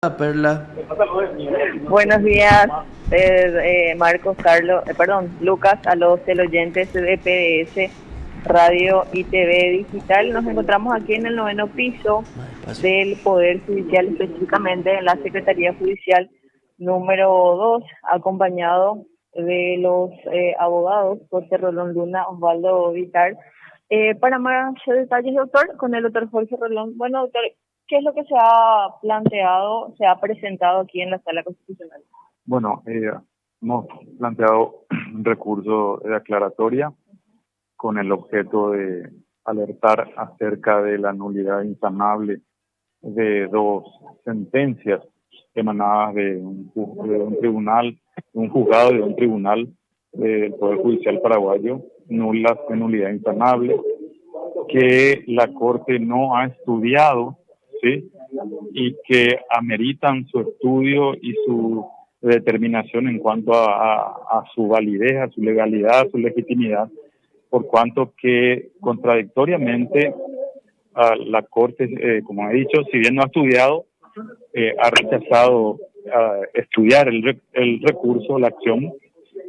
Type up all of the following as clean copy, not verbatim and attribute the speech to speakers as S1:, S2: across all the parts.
S1: Perla.
S2: Buenos días, Marcos, Carlos, perdón, Lucas, a los teleoyentes de PDS, Radio y TV Digital. Nos encontramos aquí en el noveno piso
S1: Más despacio.
S2: del Poder Judicial, específicamente en la Secretaría Judicial número 2, acompañado de los abogados José Rolón Luna, Osvaldo Vitar. Para más detalles, doctor, con el doctor Jorge Rolón. Bueno, doctor, ¿qué es lo que se ha planteado, se ha presentado aquí en la Sala Constitucional?
S3: Bueno, hemos planteado un recurso de aclaratoria con el objeto de alertar acerca de la nulidad insanable de dos sentencias emanadas de un tribunal, un juzgado de un tribunal del Poder Judicial paraguayo, nulas de nulidad insanable, que la Corte no ha estudiado, ¿sí? Y que ameritan su estudio y su determinación en cuanto a su validez, a su legalidad, a su legitimidad, por cuanto que contradictoriamente la Corte, como he dicho, si bien no ha estudiado, ha rechazado estudiar el recurso, la acción.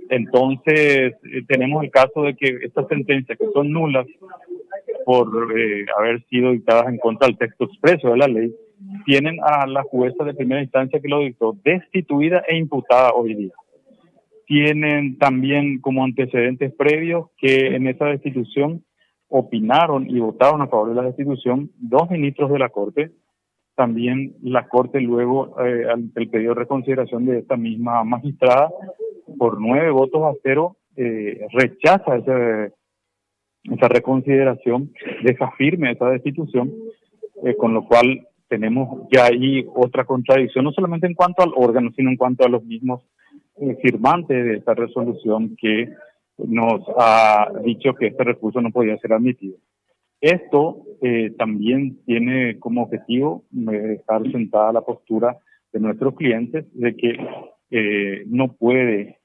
S3: Entonces, tenemos el caso de que estas sentencias que son nulas por haber sido dictadas en contra del texto expreso de la ley, tienen a la jueza de primera instancia que lo dictó destituida e imputada hoy día. Tienen también como antecedentes previos que en esa destitución opinaron y votaron a favor de la destitución dos ministros de la Corte. También la Corte luego, ante el pedido de reconsideración de esta misma magistrada, por 9 votos a 0, rechaza esa reconsideración, deja firme esa destitución, con lo cual tenemos ya ahí otra contradicción, no solamente en cuanto al órgano, sino en cuanto a los mismos firmantes de esta resolución que nos ha dicho que este recurso no podía ser admitido. Esto también tiene como objetivo dejar sentada la postura de nuestros clientes de que no puede,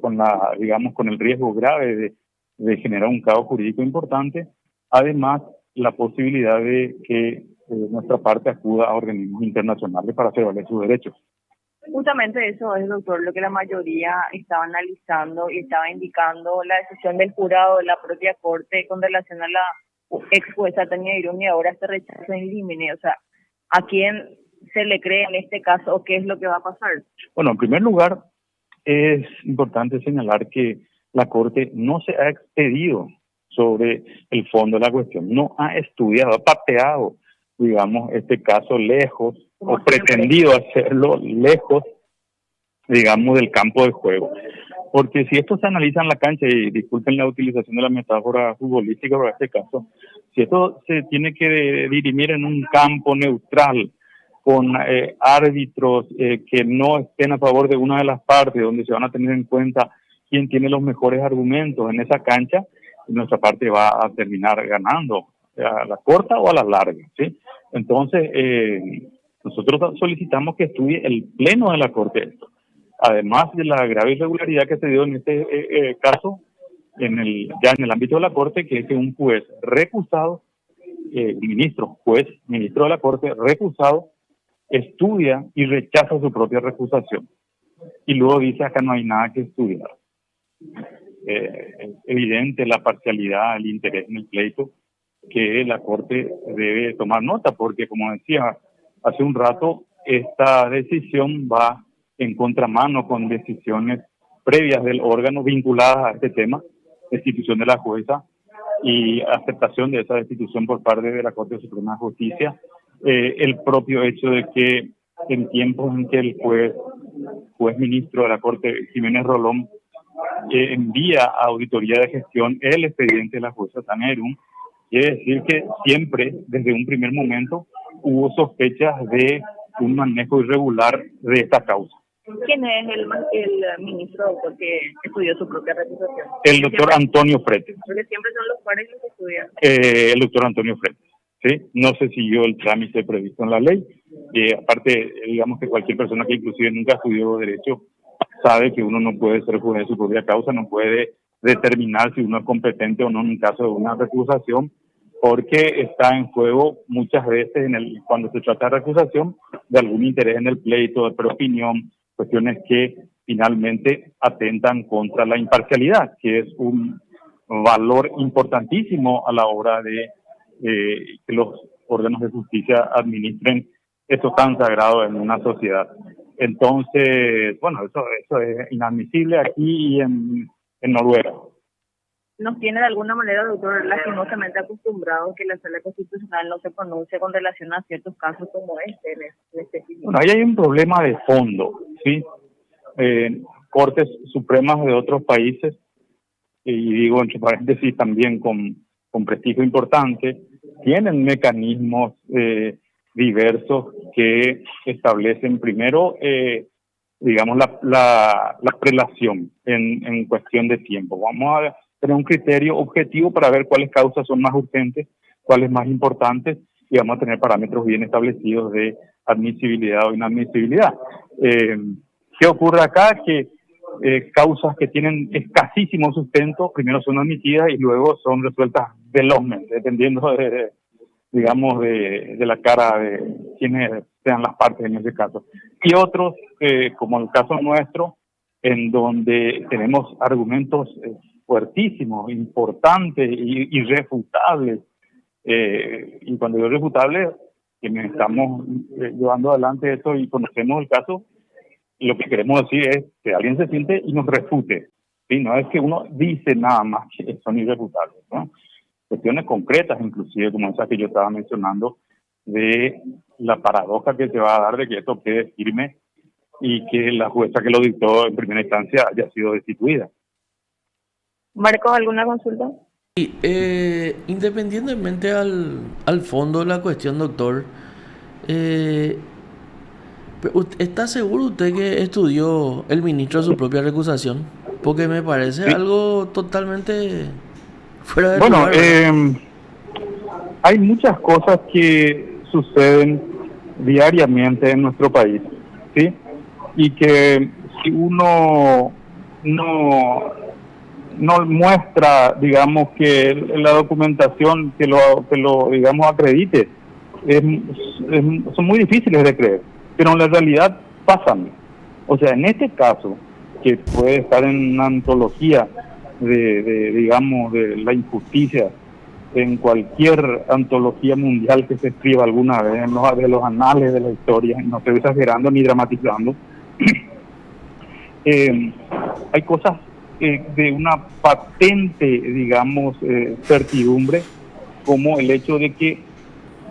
S3: con el riesgo grave de generar un caos jurídico importante, además la posibilidad de que nuestra parte acuda a organismos internacionales para hacer valer sus derechos.
S2: Justamente eso es, doctor, lo que la mayoría estaba analizando y estaba indicando la decisión del jurado de la propia Corte con relación a la ex jueza Tania Irún y ahora este rechazo en límite. O sea, ¿a quién se le cree en este caso o qué es lo que va a pasar?
S3: Bueno, en primer lugar, es importante señalar que la Corte no se ha expedido sobre el fondo de la cuestión, no ha estudiado, ha pateado, digamos, este caso lejos o pretendido hacerlo lejos, digamos, del campo de juego. Porque si esto se analiza en la cancha, y disculpen la utilización de la metáfora futbolística para este caso, si esto se tiene que dirimir en un campo neutral, con árbitros que no estén a favor de una de las partes, donde se van a tener en cuenta quién tiene los mejores argumentos en esa cancha, nuestra parte va a terminar ganando, a la corta o a la larga, ¿sí? Entonces, nosotros solicitamos que estudie el pleno de la Corte esto, además de la grave irregularidad que se dio en este caso, ya en el ámbito de la Corte, que es que un juez recusado, ministro de la Corte recusado, estudia y rechaza su propia recusación. Y luego dice, acá no hay nada que estudiar. Es evidente la parcialidad, el interés en el pleito, que la Corte debe tomar nota, porque como decía hace un rato, esta decisión va en contramano con decisiones previas del órgano vinculadas a este tema, destitución de la jueza y aceptación de esa destitución por parte de la Corte Suprema de Justicia. El propio hecho de que en tiempos en que el juez ministro de la Corte, Jiménez Rolón, envía a auditoría de gestión el expediente de la jueza Tania Irún, quiere decir que siempre, desde un primer momento, hubo sospechas de un manejo irregular de esta causa.
S2: ¿Quién es el ministro, doctor, que estudió su propia recusación?
S3: El doctor Antonio Fretes.
S2: Porque siempre son los pares los que estudian.
S3: El doctor Antonio Fretes, ¿sí? No se siguió el trámite previsto en la ley. Aparte, digamos que cualquier persona que inclusive nunca estudió Derecho sabe que uno no puede ser juez de su propia causa, no puede determinar si uno es competente o no en un caso de una recusación porque está en juego muchas veces cuando se trata de recusación de algún interés en el pleito, de opinión, cuestiones que finalmente atentan contra la imparcialidad, que es un valor importantísimo a la hora de que los órganos de justicia administren eso tan sagrado en una sociedad. Entonces, bueno, eso es inadmisible aquí y en Noruega.
S2: Nos tiene de alguna manera, doctor, lastimosamente acostumbrado que la Sala Constitucional no se pronuncie con relación a ciertos casos como este.
S3: Bueno, ahí hay un problema de fondo, ¿sí? Cortes supremas de otros países, y digo entre paréntesis también con prestigio importante, tienen mecanismos diversos que establecen primero, digamos, la prelación en cuestión de tiempo. Vamos a tener un criterio objetivo para ver cuáles causas son más urgentes, cuáles más importantes, y vamos a tener parámetros bien establecidos de admisibilidad o inadmisibilidad. ¿Qué ocurre acá? Que causas que tienen escasísimo sustento primero son admitidas y luego son resueltas velozmente, dependiendo digamos, de la cara de quienes sean las partes en ese caso. Y otros, como el caso nuestro, en donde tenemos argumentos fuertísimos, importantes y irrefutables. Y cuando digo irrefutables, quienes estamos llevando adelante esto y conocemos el caso, lo que queremos decir es que alguien se siente y nos refute, ¿sí? No es que uno dice nada más que son irrefutables, ¿no? Cuestiones concretas, inclusive, como esa que yo estaba mencionando, de la paradoja que se va a dar de que esto quede firme y que la jueza que lo dictó en primera instancia haya sido destituida.
S2: Marcos, ¿alguna consulta?
S1: Sí, independientemente al fondo de la cuestión, doctor, ¿está seguro usted que estudió el ministro su propia recusación? Porque me parece algo totalmente fuera de lugar.
S3: Hay muchas cosas que suceden diariamente en nuestro país, ¿sí? Y que si uno no muestra, digamos, que la documentación que lo digamos acredite, son muy difíciles de creer, pero en la realidad pasan. O sea, en este caso, que puede estar en una antología digamos, de la injusticia, en cualquier antología mundial que se escriba alguna vez, de los anales de la historia, no estoy exagerando ni dramatizando, hay cosas de una patente, digamos, certidumbre, como el hecho de que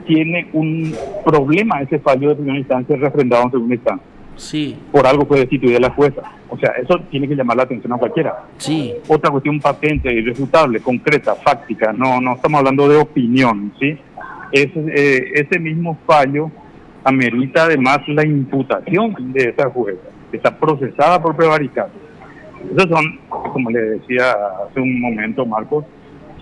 S3: tiene un problema ese fallo de primera instancia refrendado en segunda instancia.
S1: Sí.
S3: Por algo fue destituida la jueza. O sea, eso tiene que llamar la atención a cualquiera.
S1: Sí.
S3: Otra cuestión patente, irrefutable, concreta, fáctica, no estamos hablando de opinión, ¿sí? Ese mismo fallo amerita además la imputación de esa jueza, que está procesada por prevaricato. Esas son, como le decía hace un momento Marcos,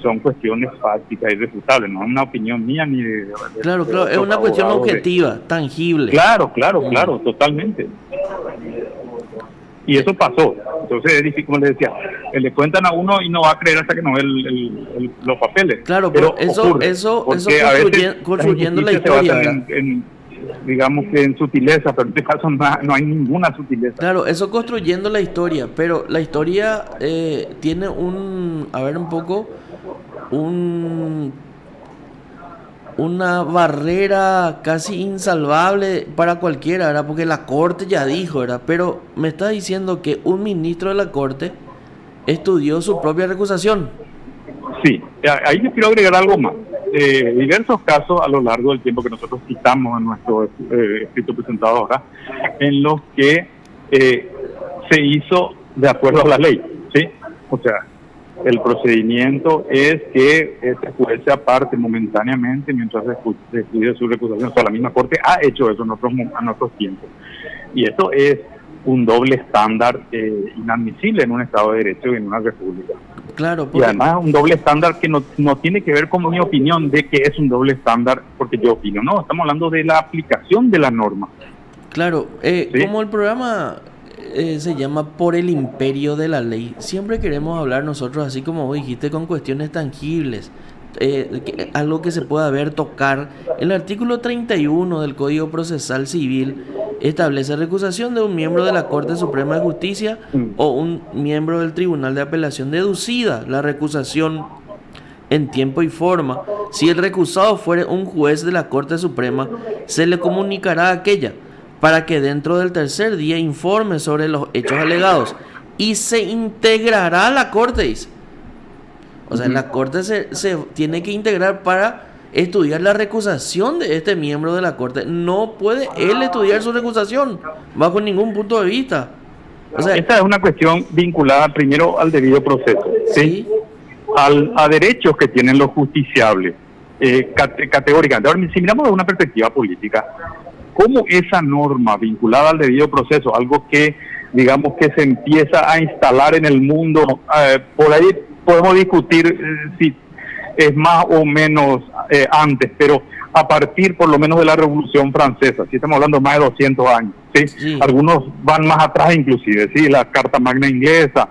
S3: son cuestiones fácticas, irrefutables, no es una opinión mía ni de
S1: Claro, es una cuestión objetiva, tangible.
S3: Claro, totalmente. Y eso pasó. Entonces es difícil, como le decía, le cuentan a uno y no va a creer hasta que no ve los papeles.
S1: Claro, pero eso construyendo la historia.
S3: Digamos que en sutileza, pero en este caso no hay ninguna sutileza.
S1: Claro, eso construyendo la historia, pero la historia tiene una barrera casi insalvable para cualquiera, ¿verdad? Porque la Corte ya dijo, ¿verdad? Pero me está diciendo que un ministro de la Corte estudió su propia recusación.
S3: Sí, ahí yo quiero agregar algo más. Diversos casos a lo largo del tiempo que nosotros citamos en nuestro escrito presentado ahora, en los que se hizo de acuerdo a la ley, ¿sí? O sea, el procedimiento es que este juez se aparte momentáneamente mientras se estudia su recusación. O sea, la misma Corte ha hecho eso en otros tiempos. Y esto es un doble estándar inadmisible en un Estado de Derecho y en una república.
S1: Claro,
S3: y además un doble estándar que no tiene que ver con mi opinión de que es un doble estándar porque yo opino. No, estamos hablando de la aplicación de la norma.
S1: Claro,
S3: ¿sí?
S1: Como el programa se llama Por el Imperio de la Ley, siempre queremos hablar nosotros, así como vos dijiste, con cuestiones tangibles. algo que se pueda ver, tocar. El artículo 31 del Código Procesal Civil establece recusación de un miembro de la Corte Suprema de Justicia o un miembro del Tribunal de Apelación, deducida la recusación en tiempo y forma. Si el recusado fuere un juez de la Corte Suprema, se le comunicará a aquella para que dentro del tercer día informe sobre los hechos alegados y se integrará a la Corte, dice. O sea, la Corte se tiene que integrar para estudiar la recusación de este miembro de la Corte. No puede él estudiar su recusación bajo ningún punto de vista. O sea,
S3: esta es una cuestión vinculada primero al debido proceso, ¿sí? A derechos que tienen los justiciables, categóricamente. Ahora, si miramos desde una perspectiva política, ¿cómo esa norma vinculada al debido proceso, algo que, digamos, que se empieza a instalar en el mundo, por ahí podemos discutir si es más o menos antes, pero a partir por lo menos de la Revolución Francesa, si estamos hablando de más de 200 años, ¿sí? Sí. Algunos van más atrás inclusive, ¿sí? La Carta Magna Inglesa,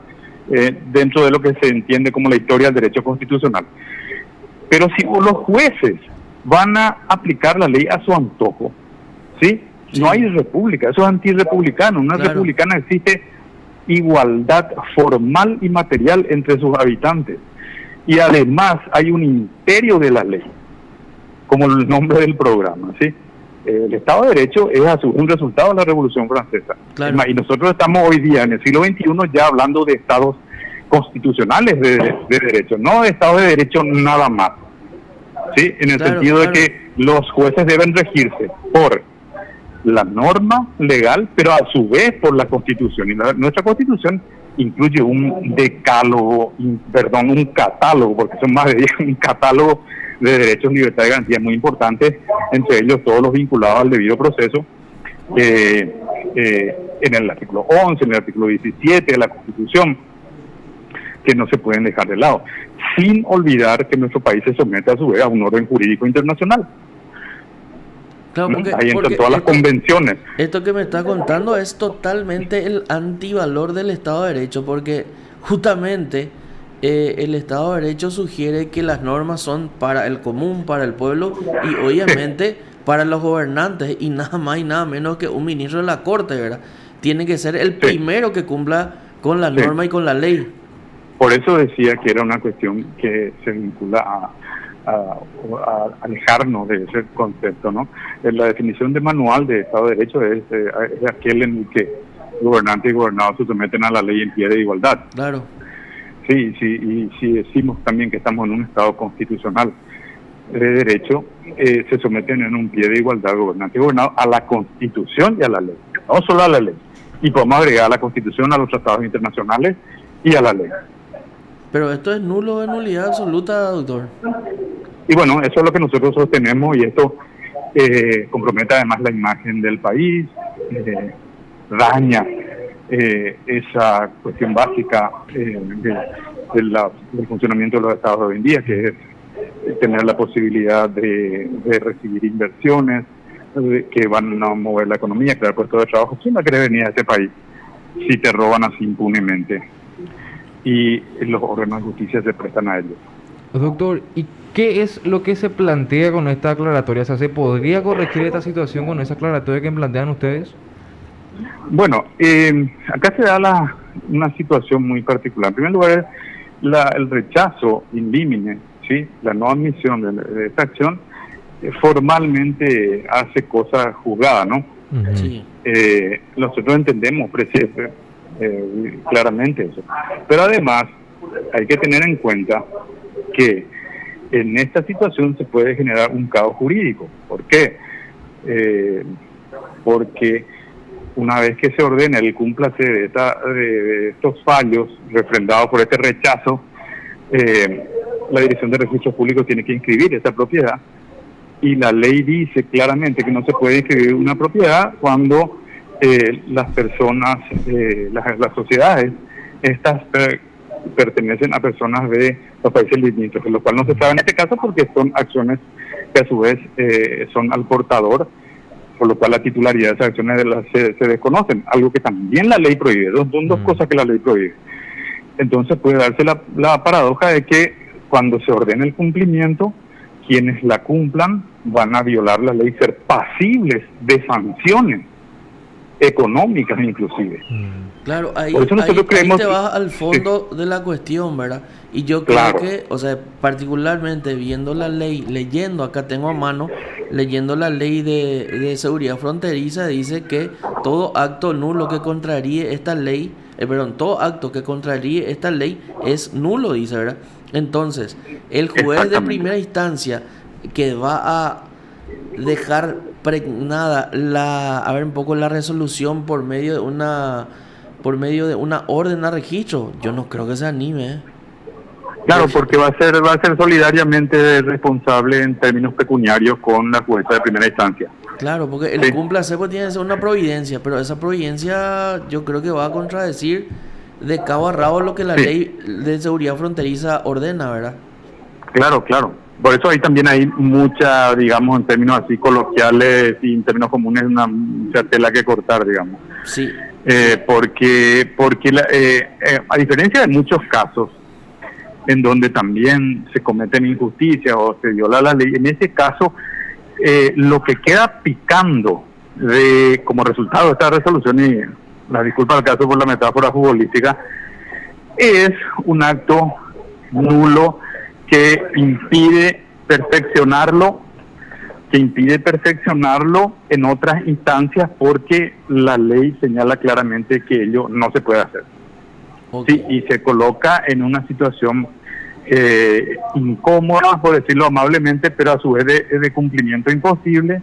S3: dentro de lo que se entiende como la historia del derecho constitucional. Pero si los jueces van a aplicar la ley a su antojo, ¿sí? Sí. No hay república, eso es antirrepublicano. Una republicana existe igualdad formal y material entre sus habitantes. Y además hay un imperio de la ley, como el nombre del programa, ¿sí? El Estado de Derecho es un resultado de la Revolución Francesa. Claro. Y nosotros estamos hoy día, en el siglo XXI, ya hablando de estados constitucionales de derecho, no de Estado de Derecho nada más, ¿sí? En el sentido de que los jueces deben regirse por la norma legal, pero a su vez por la Constitución. Y nuestra Constitución incluye un decálogo, un catálogo, porque son más de 10, un catálogo de derechos, libertades y garantías muy importantes, entre ellos todos los vinculados al debido proceso, en el artículo 11, en el artículo 17 de la Constitución, que no se pueden dejar de lado, sin olvidar que nuestro país se somete a su vez a un orden jurídico internacional. Claro, ahí entran todas las convenciones.
S1: Esto que me está contando es totalmente el antivalor del Estado de Derecho, porque justamente el Estado de Derecho sugiere que las normas son para el común, para el pueblo y obviamente para los gobernantes, y nada más y nada menos que un ministro de la Corte, ¿verdad? Tiene que ser el primero que cumpla con la norma y con la ley.
S3: Por eso decía que era una cuestión que se vincula a alejarnos de ese concepto, ¿no? La definición de manual de Estado de Derecho es aquel en el que gobernantes y gobernados se someten a la ley en pie de igualdad.
S1: Claro.
S3: Sí, y si decimos también que estamos en un Estado constitucional de derecho, se someten en un pie de igualdad gobernantes y gobernados a la Constitución y a la ley, no solo a la ley. Y podemos agregar a la Constitución, a los tratados internacionales y a la ley.
S1: Pero esto es nulo, de nulidad absoluta, doctor.
S3: Y bueno, eso es lo que nosotros sostenemos, y esto compromete además la imagen del país, daña esa cuestión básica del funcionamiento de los estados de hoy en día, que es tener la posibilidad de recibir inversiones que van a mover la economía, crear puestos de trabajo. ¿Quién va a querer venir a este país si te roban así impunemente? Y los órganos de justicia se prestan a ellos.
S4: Doctor, ¿y qué es lo que se plantea con esta aclaratoria? O sea, ¿se podría corregir esta situación con esa aclaratoria que plantean ustedes?
S3: Bueno, acá se da una situación muy particular. En primer lugar, el rechazo indímene, ¿sí? La no admisión de esta acción, formalmente hace cosa juzgada, ¿no? Uh-huh. Sí. Nosotros entendemos claramente eso. Pero además, hay que tener en cuenta que en esta situación se puede generar un caos jurídico. ¿Por qué? Porque una vez que se ordena el cúmplase de estos fallos refrendados por este rechazo, la Dirección de Registros Públicos tiene que inscribir esa propiedad, y la ley dice claramente que no se puede inscribir una propiedad cuando las personas, las sociedades, estas pertenecen a personas de los países limítrofes, lo cual no se sabe en este caso porque son acciones que a su vez son al portador, por lo cual la titularidad de esas acciones se desconocen, algo que también la ley prohíbe. Son dos cosas que la ley prohíbe. Entonces puede darse la paradoja de que cuando se ordene el cumplimiento, quienes la cumplan van a violar la ley, ser pasibles de sanciones económicas inclusive.
S1: Claro, ahí,
S3: Por eso nosotros
S1: ahí
S3: creemos
S1: te
S3: que-
S1: vas al fondo de la cuestión, ¿verdad? Y yo creo
S3: Claro.
S1: que, o sea, particularmente viendo la ley, leyendo, acá tengo a mano, leyendo la ley de seguridad fronteriza, dice que todo acto nulo que contraríe esta ley, todo acto que contraríe esta ley es nulo, dice, ¿verdad? Entonces, el juez de
S3: Exactamente.
S1: primera instancia que va a dejar pregnada un poco la resolución por medio de una orden a registro, yo no creo que se anime, ¿eh?
S3: Claro, porque va a ser solidariamente responsable en términos pecuniarios con la jueza de primera instancia.
S1: Claro, porque el
S3: Sí.
S1: cumplacepo tiene que ser una providencia, pero esa providencia yo creo que va a contradecir de cabo a rabo lo que la
S3: Sí.
S1: ley de seguridad fronteriza ordena, ¿verdad?
S3: Claro, claro. Por eso ahí también hay mucha, digamos, en términos así coloquiales y en términos comunes, mucha tela que cortar, digamos.
S1: Sí,
S3: Porque a diferencia de muchos casos en donde también se cometen injusticias o se viola la ley, en ese caso lo que queda picando como resultado de esta resolución, y la disculpa al caso por la metáfora futbolística, es un acto nulo que impide perfeccionarlo en otras instancias, porque la ley señala claramente que ello no se puede hacer.
S1: ok.
S3: Sí, y se coloca en una situación incómoda, por decirlo amablemente, pero a su vez de cumplimiento imposible,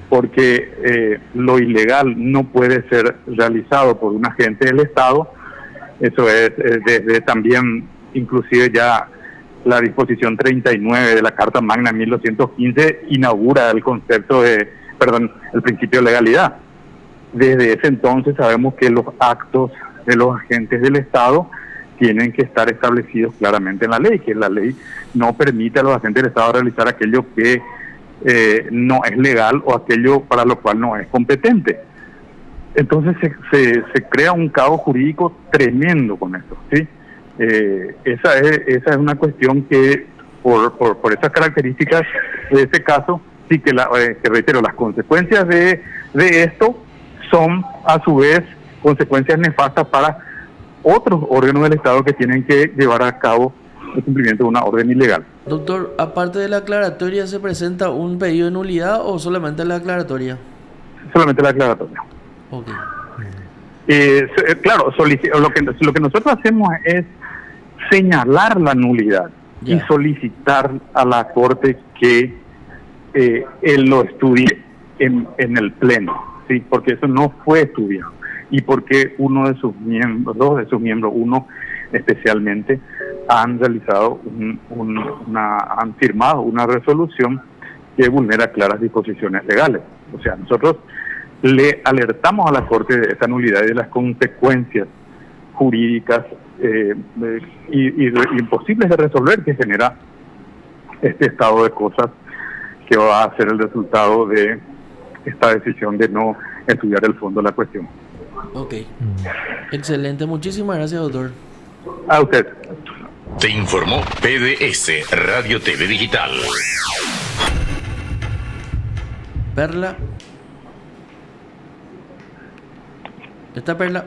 S3: porque lo ilegal no puede ser realizado por un agente del Estado. Eso es desde también, inclusive ya la disposición 39 de la Carta Magna 1215 inaugura el concepto el principio de legalidad. Desde ese entonces sabemos que los actos de los agentes del Estado tienen que estar establecidos claramente en la ley, que la ley no permite a los agentes del Estado realizar aquello que no es legal o aquello para lo cual no es competente. Entonces se crea un caos jurídico tremendo con esto, ¿sí? Esa es una cuestión que por esas características de este caso, sí que reitero, las consecuencias de esto son a su vez consecuencias nefastas para otros órganos del Estado que tienen que llevar a cabo el cumplimiento de una orden ilegal.
S1: Doctor, aparte de la aclaratoria, ¿se presenta un pedido de nulidad o solamente la aclaratoria?
S3: Solamente la aclaratoria.
S1: Ok.
S3: Claro, lo que nosotros hacemos es señalar la nulidad
S1: Ya.
S3: y solicitar a la Corte que él lo estudie en el Pleno, ¿sí? Porque eso no fue estudiado y porque dos de sus miembros, uno especialmente, han realizado han firmado una resolución que vulnera claras disposiciones legales. O sea, nosotros le alertamos a la Corte de esa nulidad y de las consecuencias jurídicas imposibles de resolver que genera este estado de cosas, que va a ser el resultado de esta decisión de no estudiar el fondo de la cuestión.
S1: Ok. Excelente. Muchísimas gracias, doctor.
S3: A usted.
S5: Te informó PDS Radio TV Digital.
S1: Perla. ¿Está Perla?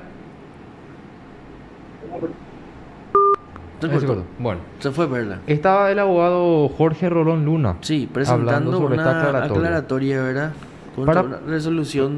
S1: Se
S4: Ahí se
S1: cortó.
S4: cortó. Bueno,
S1: Se fue Perla.
S4: estaba el abogado Jorge Rolón Luna
S1: Sí,
S4: hablando
S1: presentando
S4: sobre esta
S1: una
S4: aclaratoria.
S1: aclaratoria, ¿verdad? Contra
S4: Para-
S1: una resolución